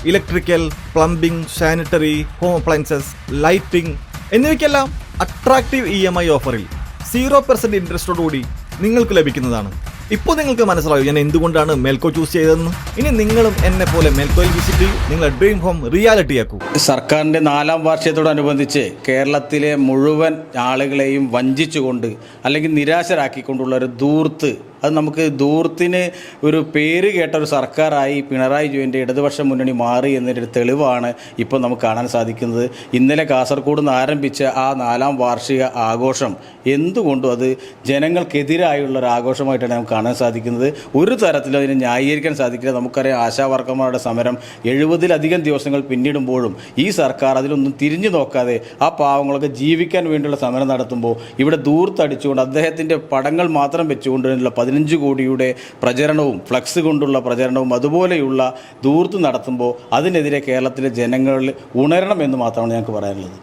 Electrical, plumbing, sanitary, home appliances, lighting എന്നിവയ്ക്കെല്ലാം attractive EMI ഓഫറിൽ 0% ഇൻട്രസ്റ്റോടുകൂടി നിങ്ങൾക്ക് ലഭിക്കുന്നതാണ്. ഇപ്പോൾ നിങ്ങൾക്ക് മനസ്സിലാവും ഞാൻ എന്തുകൊണ്ടാണ് മെൽക്കോ ചൂസ് ചെയ്തതെന്ന്. ഇനി നിങ്ങളും എന്നെ പോലെ മെൽക്കോയിൽ വിസിറ്റ് ചെയ്യൂ, നിങ്ങളുടെ ഡ്രീം ഹോം റിയാലിറ്റി ആക്കൂ. സർക്കാരിൻ്റെ 4ാം വാർഷികത്തോടനുബന്ധിച്ച് കേരളത്തിലെ മുഴുവൻ ആളുകളെയും വഞ്ചിച്ചുകൊണ്ട് അല്ലെങ്കിൽ നിരാശരാക്കിക്കൊണ്ടുള്ള ഒരു ധൂർത്ത്, അത് നമുക്ക് ധൂർത്തിന് ഒരു പേര് കേട്ട ഒരു സർക്കാരായി പിണറായി വിജയൻ്റെ ഇടതുപക്ഷ മുന്നണി മാറി എന്നൊരു തെളിവാണ് ഇപ്പോൾ നമുക്ക് കാണാൻ സാധിക്കുന്നത്. ഇന്നലെ കാസർഗോഡ് നിന്ന് ആരംഭിച്ച ആ 4ാം വാർഷിക ആഘോഷം എന്തുകൊണ്ടും അത് ജനങ്ങൾക്കെതിരായുള്ള ഒരു ആഘോഷമായിട്ടാണ് നമുക്ക് കാണാൻ സാധിക്കുന്നത്. ഒരു തരത്തിലും അതിനെ ന്യായീകരിക്കാൻ സാധിക്കില്ല. നമുക്കറിയാം, ആശാവർക്കർമാരുടെ സമരം 70-ലധികം ദിവസങ്ങൾ പിന്നിടുമ്പോഴും ഈ സർക്കാർ അതിലൊന്നും തിരിഞ്ഞു നോക്കാതെ ആ പാവങ്ങളൊക്കെ ജീവിക്കാൻ വേണ്ടിയുള്ള സമരം നടത്തുമ്പോൾ ഇവിടെ ധൂർത്തടിച്ചുകൊണ്ട് അദ്ദേഹത്തിൻ്റെ പടങ്ങൾ മാത്രം വെച്ചുകൊണ്ടുള്ള 15 കോടിയുടെ പ്രചരണവും ഫ്ലക്സ് കൊണ്ടുള്ള പ്രചരണവും അതുപോലെയുള്ള ധൂർത്ത് നടത്തുമ്പോൾ അതിനെതിരെ കേരളത്തിലെ ജനങ്ങളിൽ ഉണരണം എന്ന് മാത്രമാണ് ഞങ്ങൾക്ക് പറയാനുള്ളത്.